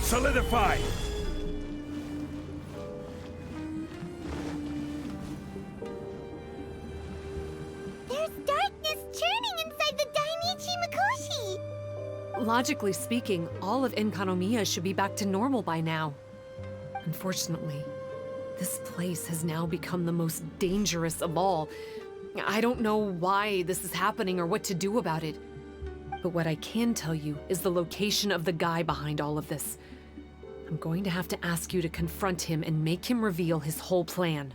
Solidify! There's darkness churning inside the Dainichi Mikoshi! Logically speaking, all of Enkanomiya should be back to normal by now. Unfortunately, this place has now become the most dangerous of all. I don't know why this is happening or what to do about it. But what I can tell you is the location of the guy behind all of this. I'm going to have to ask you to confront him and make him reveal his whole plan.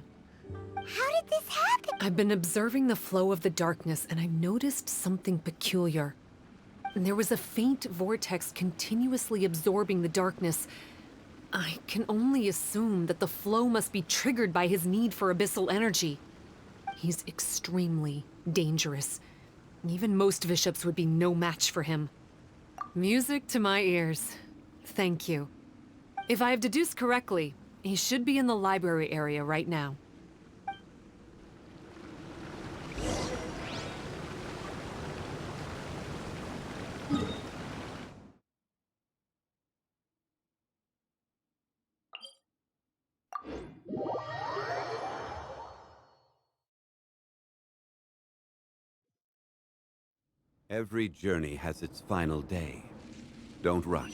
How did this happen? I've been observing the flow of the darkness, and I've noticed something peculiar. There was a faint vortex continuously absorbing the darkness. I can only assume that the flow must be triggered by his need for abyssal energy. He's extremely dangerous. Even most bishops would be no match for him. Music to my ears. Thank you. If I have deduced correctly, he should be in the library area right now. Every journey has its final day. Don't rush.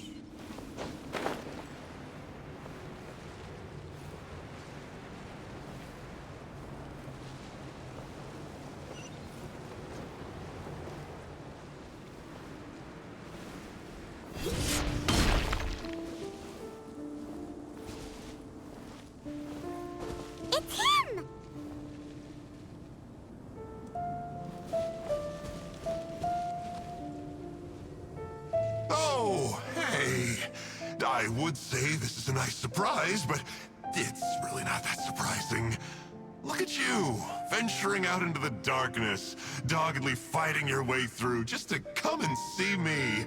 It's him! Oh, hey! I would say this is a nice surprise, but it's really not that surprising. Look at you, venturing out into the darkness, doggedly fighting your way through just to come and see me.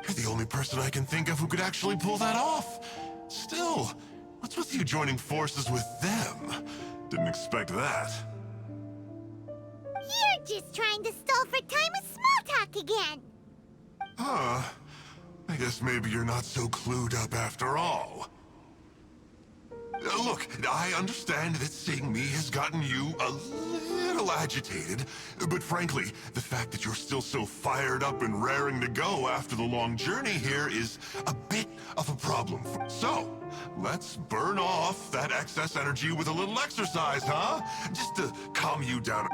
You're the only person I can think of who could actually pull that off. Still, what's with you joining forces with them? Didn't expect that. You're just trying to stall for time with small talk again! Huh. I guess maybe you're not so clued up after all. Look, I understand that seeing me has gotten you a little agitated, but frankly, the fact that you're still so fired up and raring to go after the long journey here is a bit of a problem. So, let's burn off that excess energy with a little exercise, huh? Just to calm you down.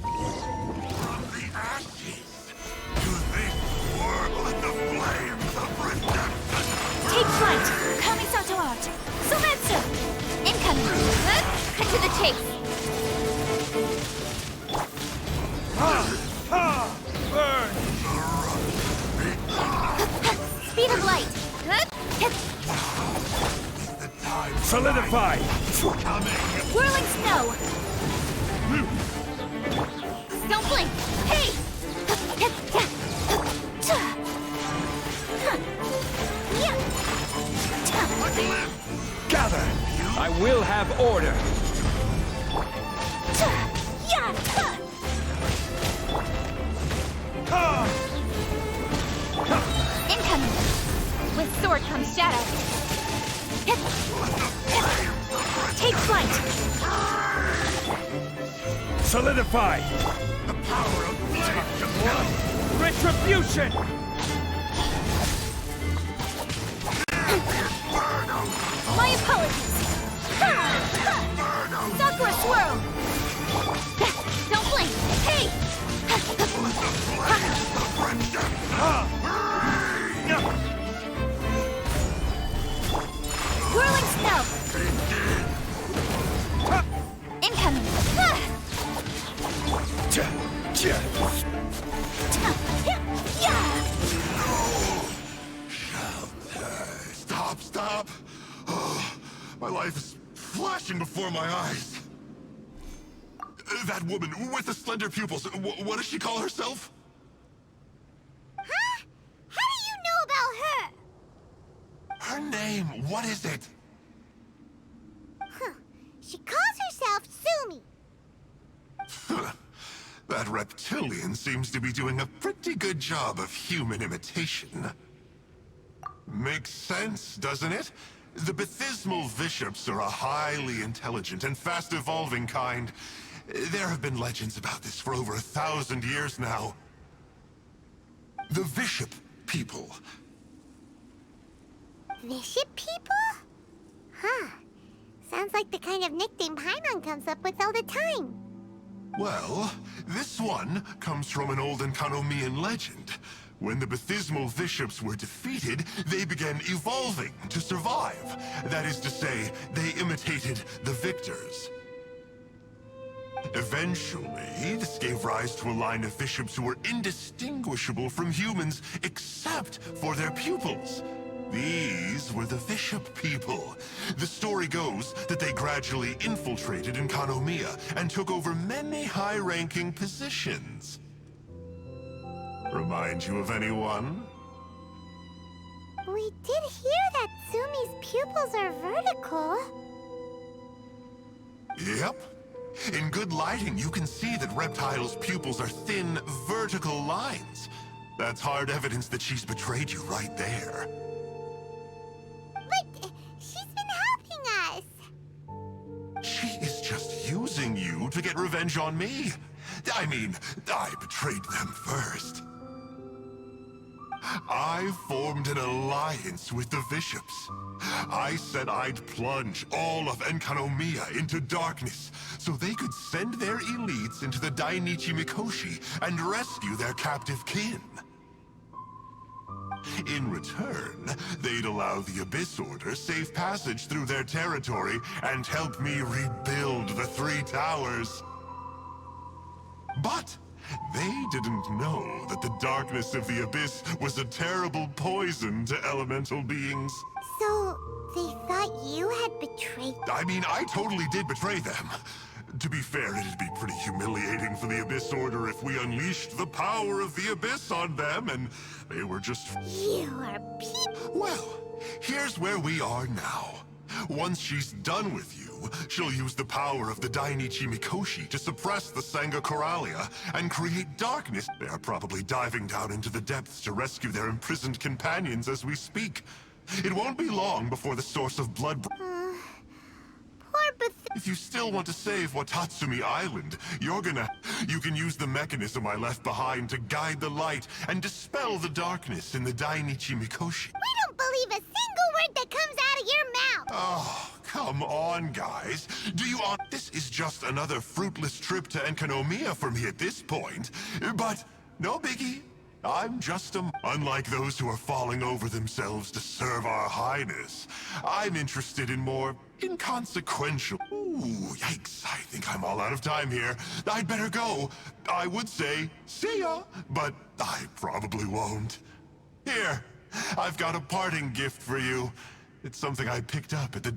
From the ashes to this world in the flames of redemption. Take flight! Kamisato out! Sumetsu! Incoming! Cut to the chase! Burn! Speed of light! The time Solidify! coming. Whirling snow! Don't blink! Hey! Gather! I will have order! Incoming! With sword comes shadow. Take flight! Solidified! The power of flame! Retribution! My apologies! Sakura swirl! Don't blink! Hey! Whirling snow! Incoming! Stop! Oh, my life is flashing before my eyes. That woman with the slender pupils, what does she call herself? Huh? How do you know about her? Her name, what is it? Huh. She calls herself Sumi. That reptilian seems to be doing a pretty good job of human imitation. Makes sense, doesn't it? The Bathysmal Bishops are a highly intelligent and fast-evolving kind. There have been legends about this for over 1,000 years now. The Bishop people. Bishop people? Huh. Sounds like the kind of nickname Paimon comes up with all the time. Well, this one comes from an old Enkanomian legend. When the Bathysmal Bishops were defeated, they began evolving to survive. That is to say, they imitated the victors. Eventually, this gave rise to a line of bishops who were indistinguishable from humans except for their pupils. These were the Bishop people. The story goes that they gradually infiltrated Enkanomiya and took over many high-ranking positions. Remind you of anyone? We did hear that Sumi's pupils are vertical. Yep. In good lighting, you can see that Reptile's pupils are thin, vertical lines. That's hard evidence that she's betrayed you right there. But she's been helping us. She is just using you to get revenge on me. I mean, I betrayed them first. I formed an alliance with the bishops. I said I'd plunge all of Enkanomiya into darkness so they could send their elites into the Dainichi Mikoshi and rescue their captive kin. In return, they'd allow the Abyss Order safe passage through their territory and help me rebuild the Three Towers. But they didn't know that the darkness of the Abyss was a terrible poison to elemental beings. So, they thought you had betrayed... I mean, I totally did betray them. To be fair, it'd be pretty humiliating for the Abyss Order if we unleashed the power of the Abyss on them and they were just... You are people... Well, here's where we are now. Once she's done with you, she'll use the power of the Dainichi Mikoshi to suppress the Sangha Coralia and create darkness. They are probably diving down into the depths to rescue their imprisoned companions as we speak. It won't be long before the source of blood... Poor If you still want to save Watatsumi Island, you can use the mechanism I left behind to guide the light and dispel the darkness in the Dainichi Mikoshi. We don't believe a single word that comes out of your mouth! Oh, come on, guys. This is just another fruitless trip to Enkanomiya for me at this point. But, no biggie. I'm just Unlike those who are falling over themselves to serve our highness, I'm interested in more inconsequential... Ooh, yikes. I think I'm all out of time here. I'd better go. I would say, see ya, but I probably won't. Here, I've got a parting gift for you. It's something I picked up at the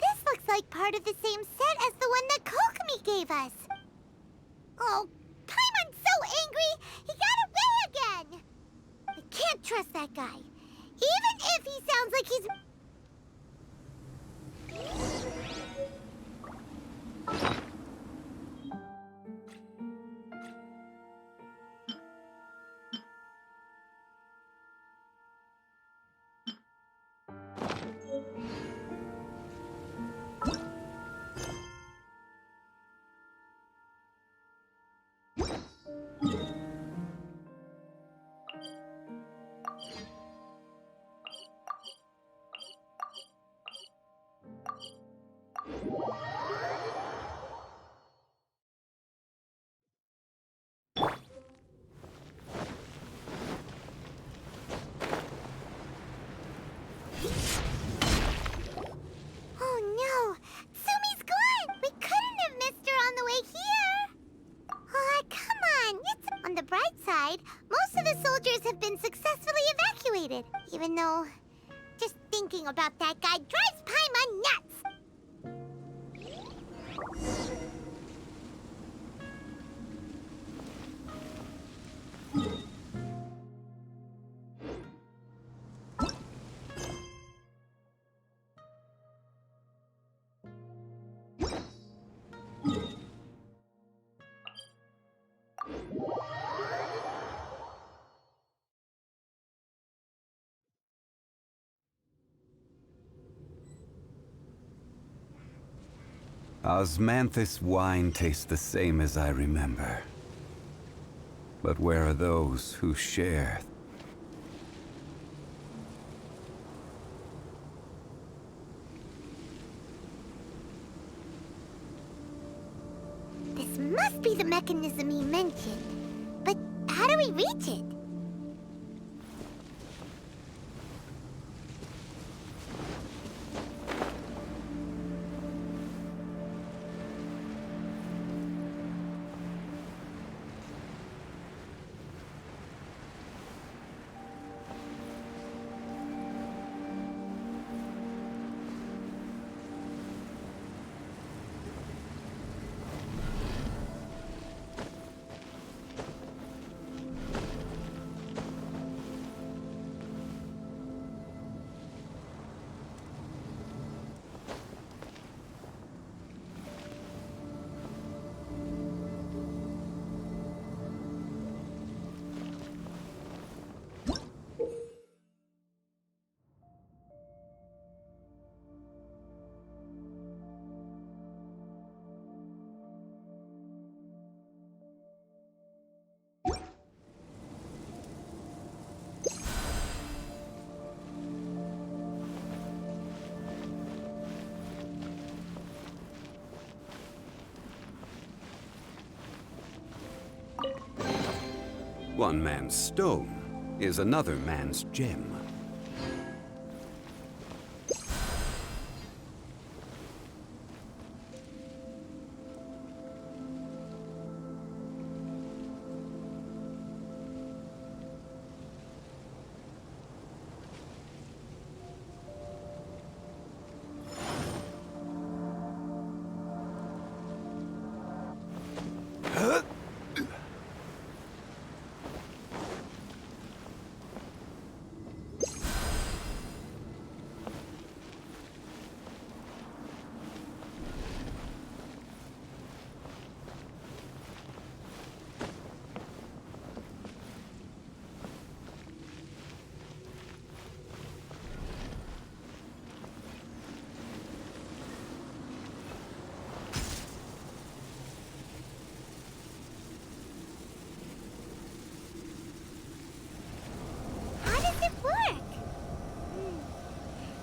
This looks like part of the same set as the one that Kokomi gave us. Oh, Paimon's so angry! He got away again! I can't trust that guy. Even if he sounds like he's... have been successfully evacuated, even though just thinking about that guy drives Paimon nuts! Osmanthus wine tastes the same as I remember. But where are those who share? This must be the mechanism he mentioned. But how do we reach it? One man's stone is another man's gem.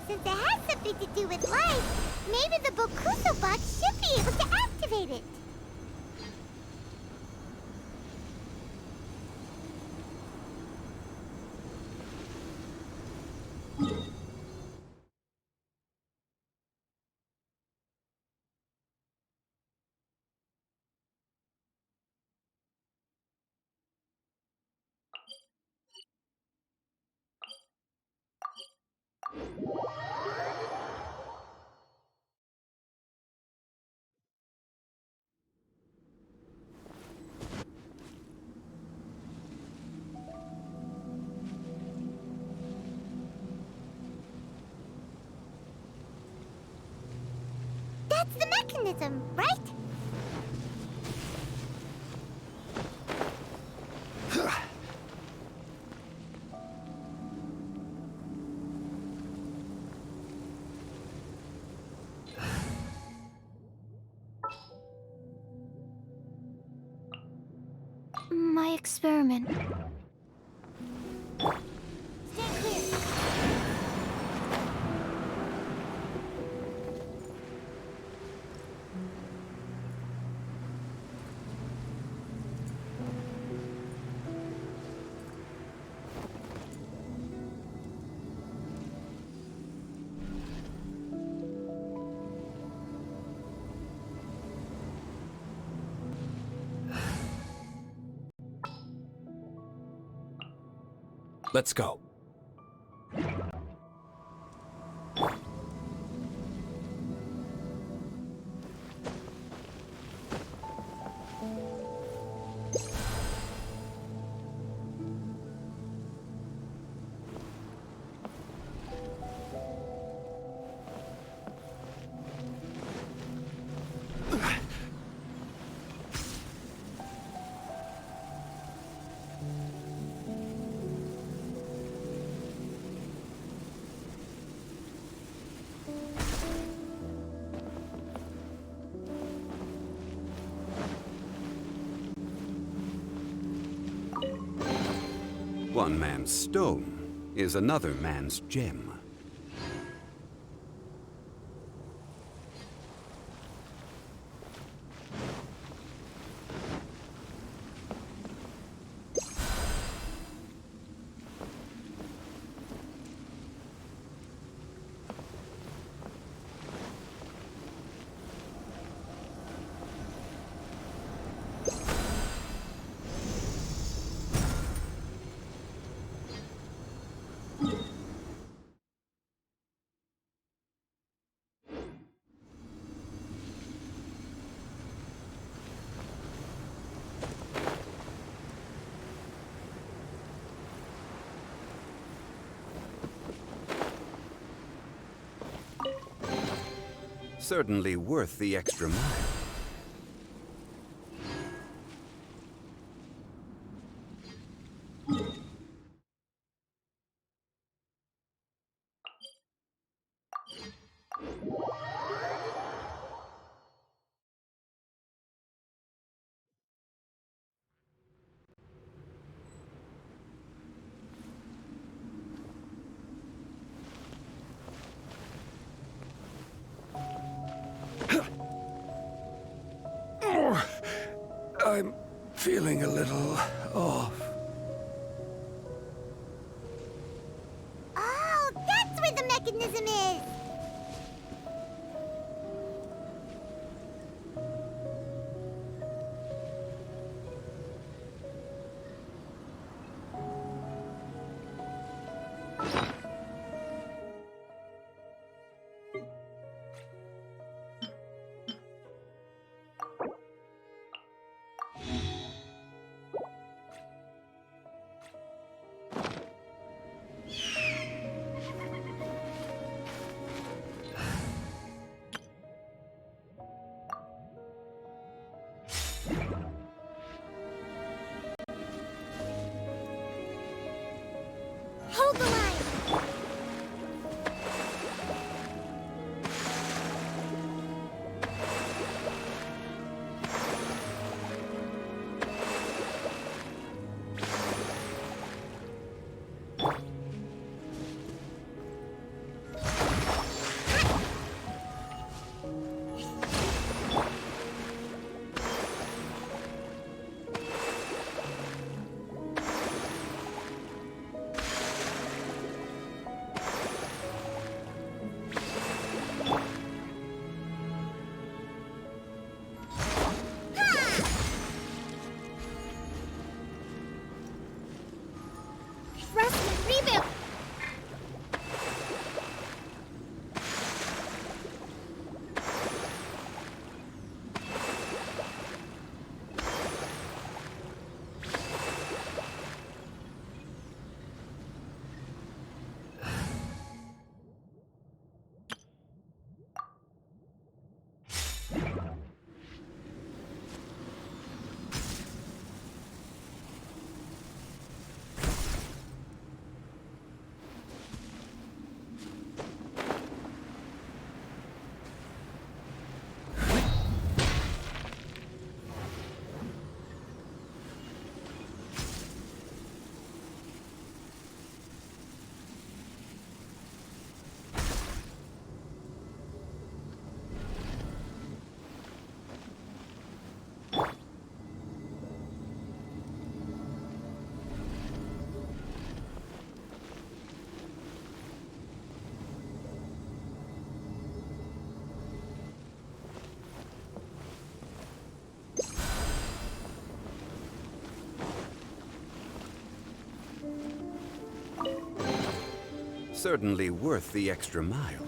Since it has something to do with life, maybe the Bokuso box should be able to activate it. That's the mechanism, right? My experiment. Stand clear. Let's go. One man's stone is another man's gem. Certainly worth the extra mile. I'm feeling a little off. Oh, that's where the mechanism is! Hold the line! Certainly worth the extra mile.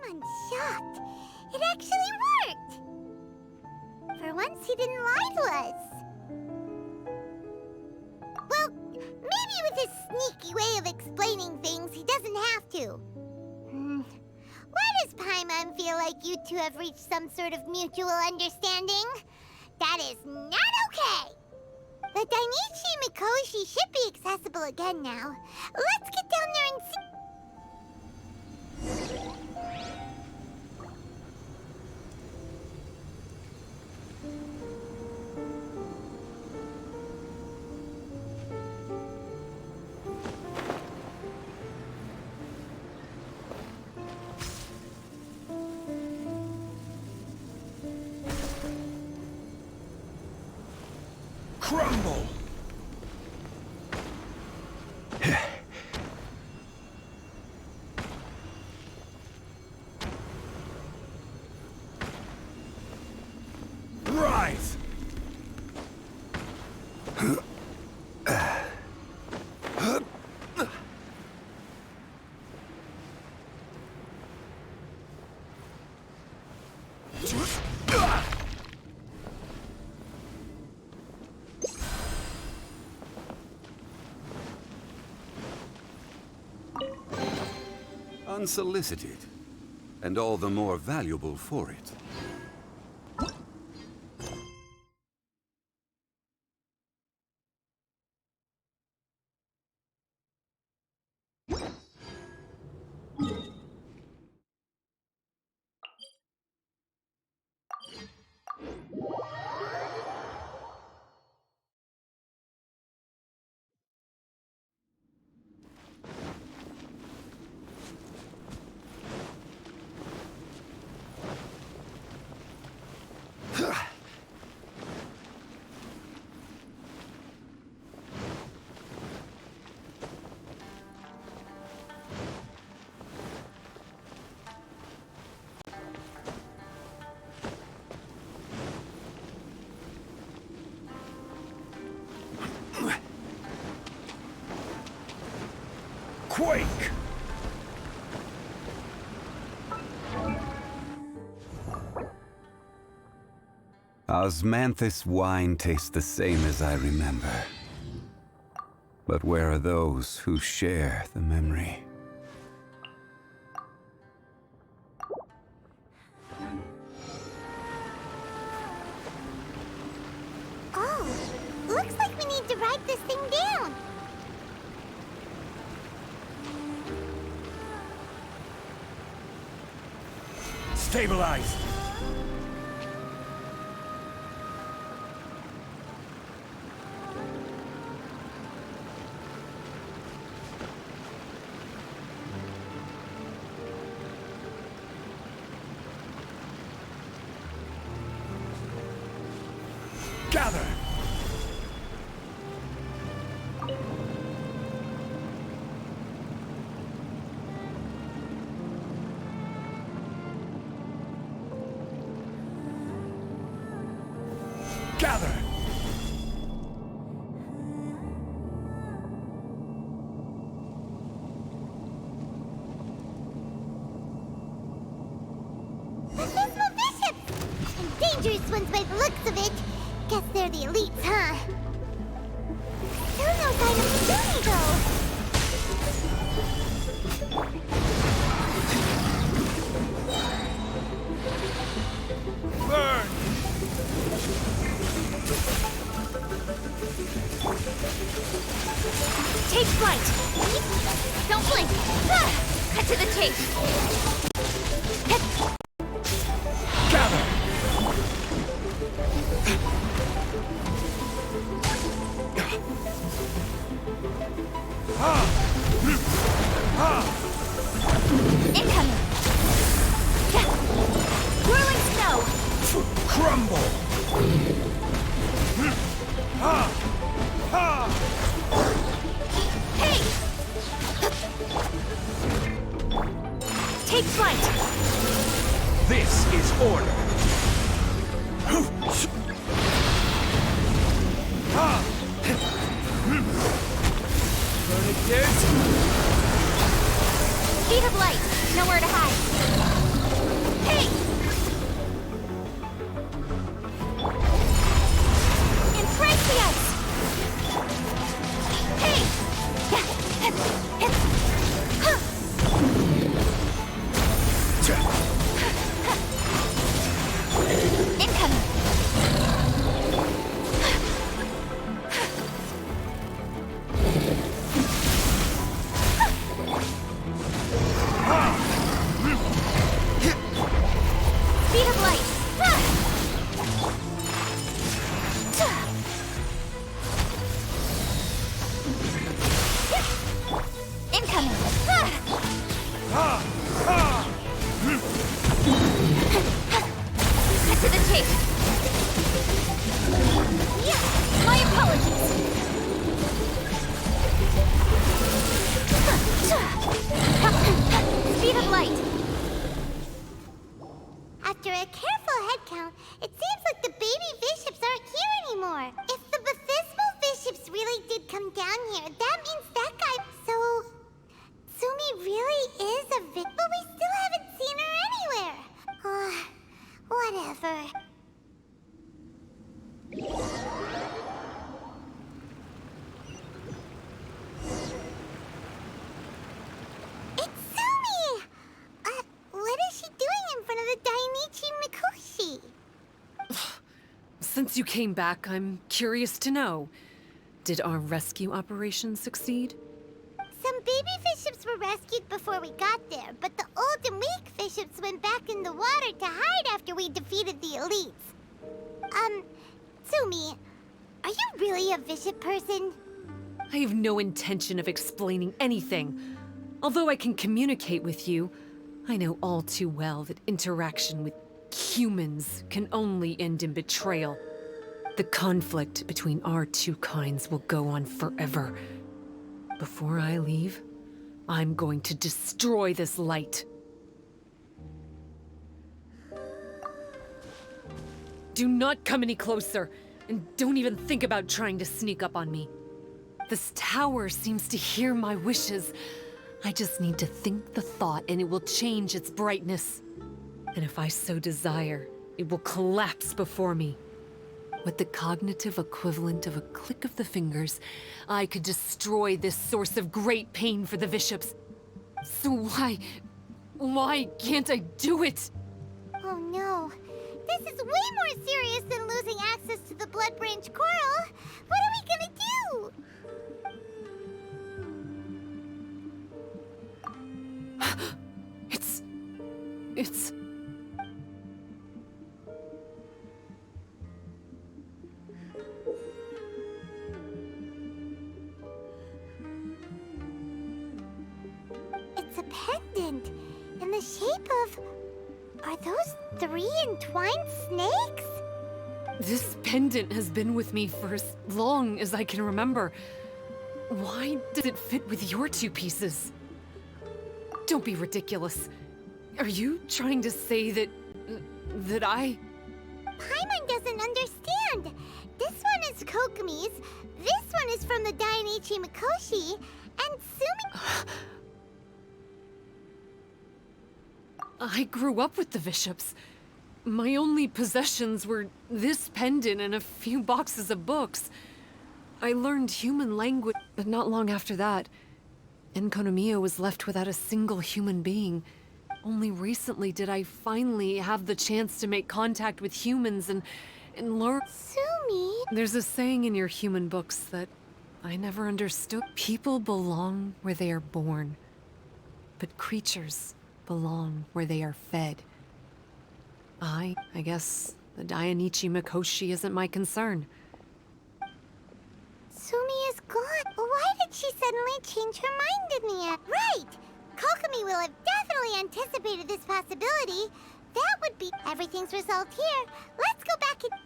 I'm shocked. It actually worked! For once, he didn't lie to us. Well, maybe with his sneaky way of explaining things, he doesn't have to. Why does Paimon feel like you two have reached some sort of mutual understanding? That is not okay! The Dainichi Mikoshi should be accessible again now. Let's get down there and see. Crumble! Rise! Unsolicited, and all the more valuable for it. Quake! Osmanthus wine tastes the same as I remember. But where are those who share the memory? Oh, looks like we need to write this thing down. Stabilized! Gather! Gather! The Physical Bishops! And dangerous ones by the looks of it. Guess they're the elites, huh? Still no sign of Sumi, though. Burn! Take flight! Don't blink! Cut to the chase! Gather! Incoming! Whirling snow! Crumble! Hey! Take flight! This is order! Burn Speed of light! Nowhere to hide! Hey! Embrace the ice! Hey! Incoming! Speed of light! Incoming! Cut to the chase! My apologies! Speed of light! After a careful head count, it seems like the baby bishops aren't here anymore. If the baptismal bishops really did come down here, that means that guy... So... Sumi really is a bit, but we still haven't seen her anywhere. Whatever. It's Sumi! What is she doing in front of the Dainichi Mikoshi? Since you came back, I'm curious to know. Did our rescue operation succeed? Some baby bishops were rescued before we got there, but the old and weak bishops went back in the water to hide after we defeated the elites. Sumi, are you really a bishop person? I have no intention of explaining anything. Although I can communicate with you, I know all too well that interaction with humans can only end in betrayal. The conflict between our two kinds will go on forever. Before I leave, I'm going to destroy this light. Do not come any closer, and don't even think about trying to sneak up on me. This tower seems to hear my wishes. I just need to think the thought and it will change its brightness. And if I so desire, it will collapse before me. With the cognitive equivalent of a click of the fingers, I could destroy this source of great pain for the bishops. So why can't I do it? Oh no. This is way more serious than losing access to the Blood Branch Coral. What are we gonna do? It's... It's a pendant in the shape of... Are those 3 entwined snakes? This pendant has been with me for as long as I can remember. Why does it fit with your 2 pieces? Don't be ridiculous. Are you trying to say that I... Paimon doesn't understand. This one is Kokumi's, this one is from the Dainichi Mikoshi, and Sumi... I grew up with the bishops. My only possessions were this pendant and a few boxes of books. I learned human language, but not long after that, Enkonomiya was left without a single human being. Only recently did I finally have the chance to make contact with humans and learn. Sumi? There's a saying in your human books that I never understood. People belong where they are born, but creatures belong where they are fed. I guess the Dainichi Mikoshi isn't my concern. Sumi is gone. Why did she suddenly change her mind in the end? Right! Kokomi will have definitely anticipated this possibility. That would be everything's resolved here. Let's go back and...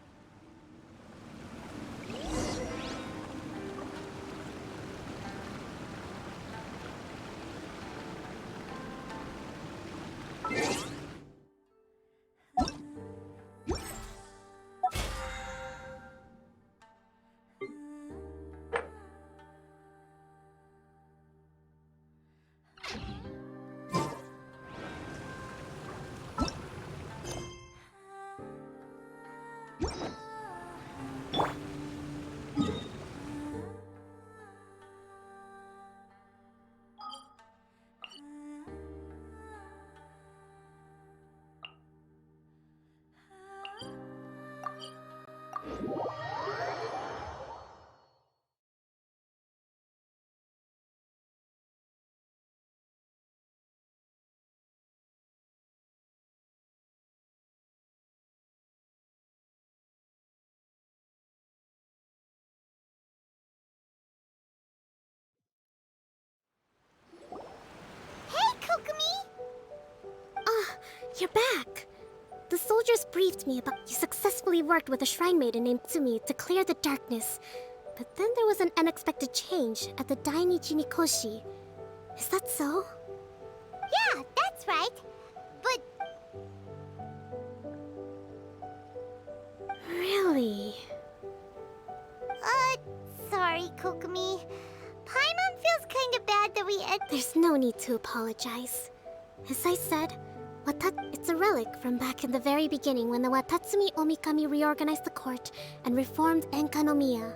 You're back! The soldiers briefed me about you successfully worked with a shrine maiden named Tsumi to clear the darkness. But then there was an unexpected change at the Dainichi Mikoshi. Is that so? Yeah, that's right. But Really? sorry, Kokomi. Paimon feels kinda bad that we There's no need to apologize. As I said, it's a relic from back in the very beginning when the Watatsumi Omikami reorganized the court and reformed Enkanomiya.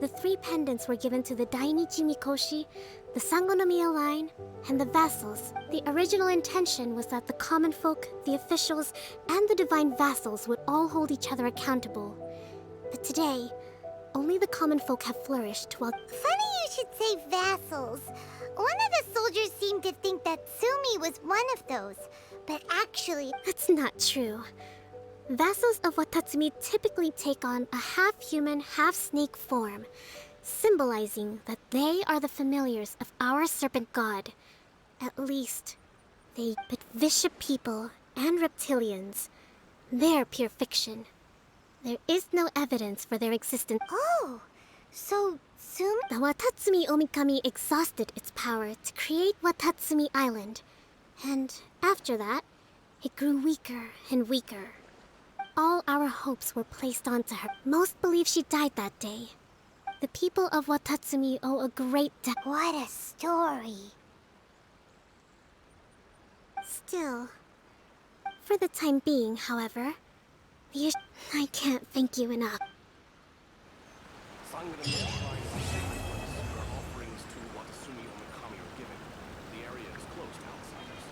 The 3 pendants were given to the Dainichi Mikoshi, the Sangonomiya line, and the vassals. The original intention was that the common folk, the officials, and the divine vassals would all hold each other accountable. But today, only the common folk have flourished while... Funny you should say vassals. One of the soldiers seemed to think that Sumi was one of those. But actually... That's not true. Vassals of Watatsumi typically take on a half-human, half-snake form, symbolizing that they are the familiars of our serpent god. At least, but Visha people and reptilians, they're pure fiction. There is no evidence for their existence. Oh, so Sumi... The Watatsumi Omikami exhausted its power to create Watatsumi Island. And after that, it grew weaker and weaker. All our hopes were placed onto her. Most believe she died that day. The people of Watatsumi owe a great debt. What a story. Still, for the time being, however, I can't thank you enough. Offerings to Watatsumi Omikami are given. The area is closed to outsiders.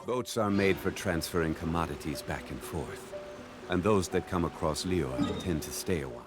Boats are made for transferring commodities back and forth, and those that come across Liyue tend to stay a while.